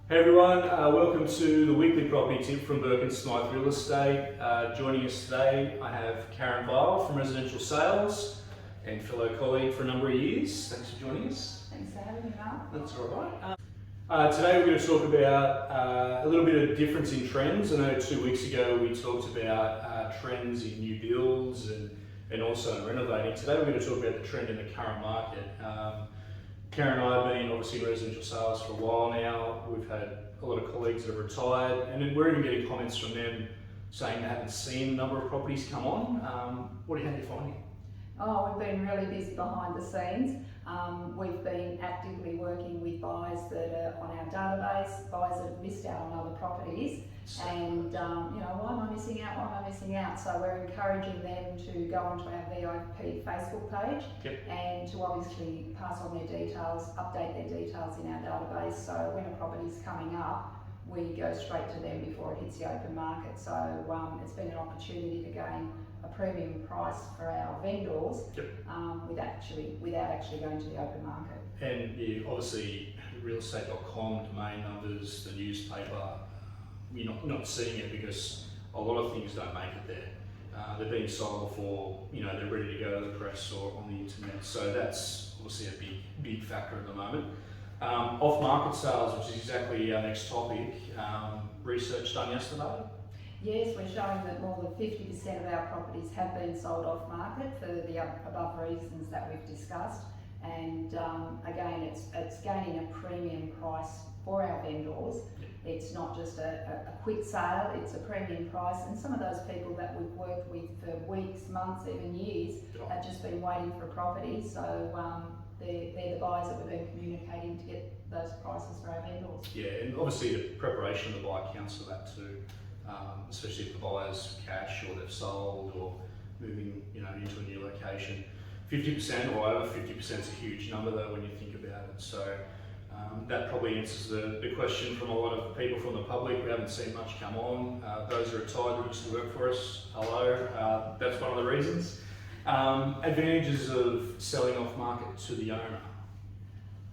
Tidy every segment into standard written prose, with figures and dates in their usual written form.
Hey everyone, welcome to the weekly property tip from Burke Smyth Real Estate. Joining us today, I have Karen Vile from Residential Sales and fellow colleague for a number of years. Thanks for joining us. Thanks for having me, Mark. That's all right. Today we're going to talk about a little bit of difference in trends. I know 2 weeks ago we talked about trends in new builds and also in renovating. Today we're going to talk about the trend in the current market. Karen and I have been obviously in residential sales for a while now. We've had a lot of colleagues that have retired, and then we're even getting comments from them saying they haven't seen a number of properties come on. How are you finding? Oh, we've been really busy behind the scenes. We've been actively working with buyers that are on our database, buyers that have missed out on other properties, and why am I missing out? Why am I missing out? So we're encouraging them to go onto our VIP Facebook page and to obviously pass on their details, update their details in our database. So when a property's coming up, we go straight to them before it hits the open market. So it's been an opportunity to gain a premium price for our vendors without actually going to the open market. And obviously realestate.com, domain numbers, the newspaper, you're not seeing it because a lot of things don't make it there. They're being sold before they're ready to go to the press or on the internet. So that's obviously a big factor at the moment. Off-market sales, which is exactly our next topic. Research done yesterday. Yes, we're showing that more than 50% of our properties have been sold off market for the above reasons that we've discussed. And again, it's gaining a premium price for our vendors. It's not just a quick sale, it's a premium price. And some of those people that we've worked with for weeks, months, even years, have just been waiting for a property. So they're the buyers that we've been communicating to get those prices for our vendors. Yeah, and obviously the preparation of the buy counts for that too. Especially if the buyer's cash or they've sold or moving into a new location. 50% or over 50% is a huge number though when you think about it. So that probably answers the question from a lot of people from the public. We haven't seen much come on. Those who are retired that used to work for us, hello, that's one of the reasons. Advantages of selling off market to the owner.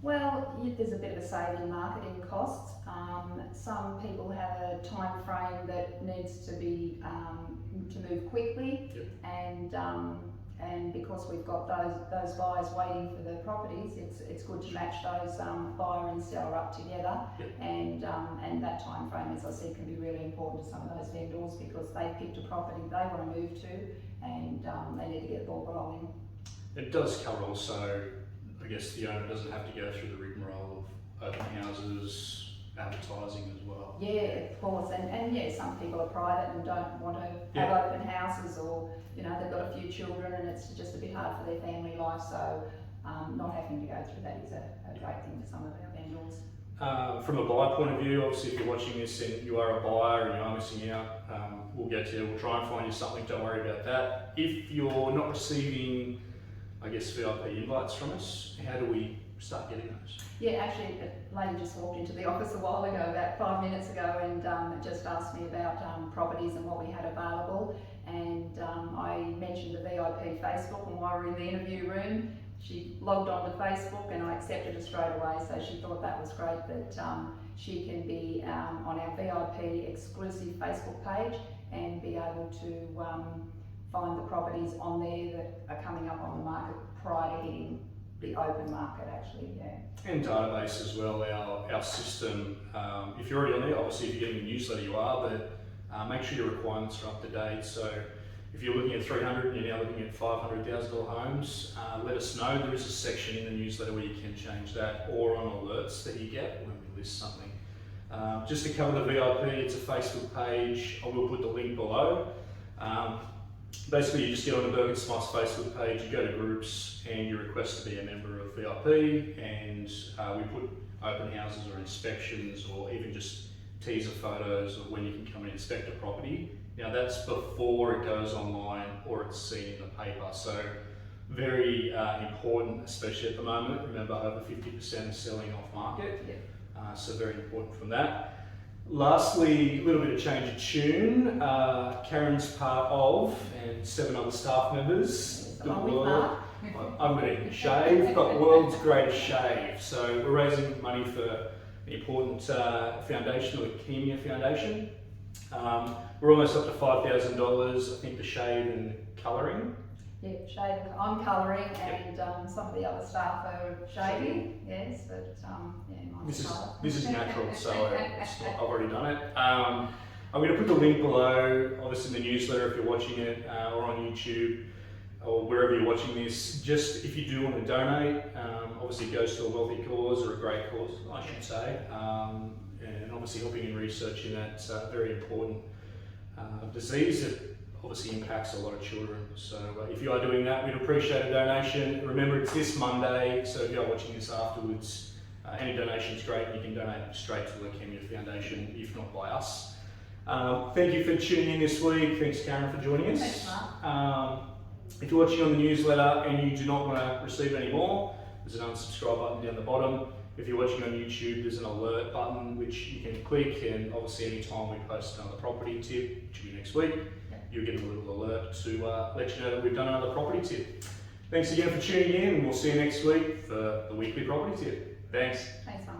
Well, there's a bit of a saving marketing costs. Some people have a time frame that needs to be to move quickly, and because we've got those buyers waiting for the properties, it's good to match those buyer and seller up together. And that time frame, as I said, can be really important to some of those vendors because they picked a property they want to move to, and they need to get the ball rolling. It does cover also, I guess the owner doesn't have to go through the rigmarole of open houses, advertising as well. Yeah, of course, and some people are private and don't want to have open houses, or they've got a few children and it's just a bit hard for their family life. So not having to go through that is a great thing for some of our vendors. From a buyer point of view, obviously if you're watching this and you are a buyer and you are missing out, we'll get to you. We'll try and find you something. Don't worry about that. If you're not receiving, I guess, VIP invites from us, how do we start getting those? Yeah, actually, a lady just walked into the office a while ago, about 5 minutes ago, and just asked me about properties and what we had available. And I mentioned the VIP Facebook, and while we were in the interview room, she logged on to Facebook and I accepted her straight away. So she thought that was great that she can be on our VIP exclusive Facebook page and be able to find the properties on there that are coming up on the market prior to hitting the open market, actually. And database as well, our system. If you're already on there, obviously if you're getting a newsletter you are, but make sure your requirements are up to date. So if you're looking at 300 and you're now looking at $500,000 homes, let us know. There is a section in the newsletter where you can change that, or on alerts that you get when we list something. Just to cover the VIP, it's a Facebook page. I will put the link below. Basically, you just get on the Burke Smyth Facebook page, you go to groups, and you request to be a member of VIP, and we put open houses or inspections, or even just teaser photos of when you can come and inspect a property. Now that's before it goes online or it's seen in the paper. So very important, especially at the moment. Remember, over 50% is selling off market, so very important from that. Lastly, a little bit of change of tune. Karen's part of, and 7 other staff members, I'm going to shave, got world's greatest shave. So we're raising money for an important foundation, the Leukemia Foundation. We're almost up to $5,000, I think, the shade and colouring. Yeah, shade. I'm colouring, and some of the other staff are shading. Yes, but mine's colour. This is natural, so I've already done it. I'm going to put the link below, obviously in the newsletter if you're watching it, or on YouTube, or wherever you're watching this. Just if you do want to donate, obviously it goes to a wealthy cause, or a great cause, I should say, and obviously helping in researching that very important disease that obviously impacts a lot of children. So if you are doing that, we'd appreciate a donation. Remember, it's this Monday, so if you are watching this afterwards, any donation is great, and you can donate straight to the Leukemia Foundation, if not by us. Thank you for tuning in this week. Thanks, Karen, for joining us. Thanks, Mark. If you're watching on the newsletter and you do not want to receive any more, there's an unsubscribe button down the bottom. If you're watching on YouTube, there's an alert button which you can click, and obviously any time we post another property tip, which will be next week, you'll get a little alert to let you know that we've done another property tip. Thanks again for tuning in, and we'll see you next week for the weekly property tip. Thanks. Thanks, Mark.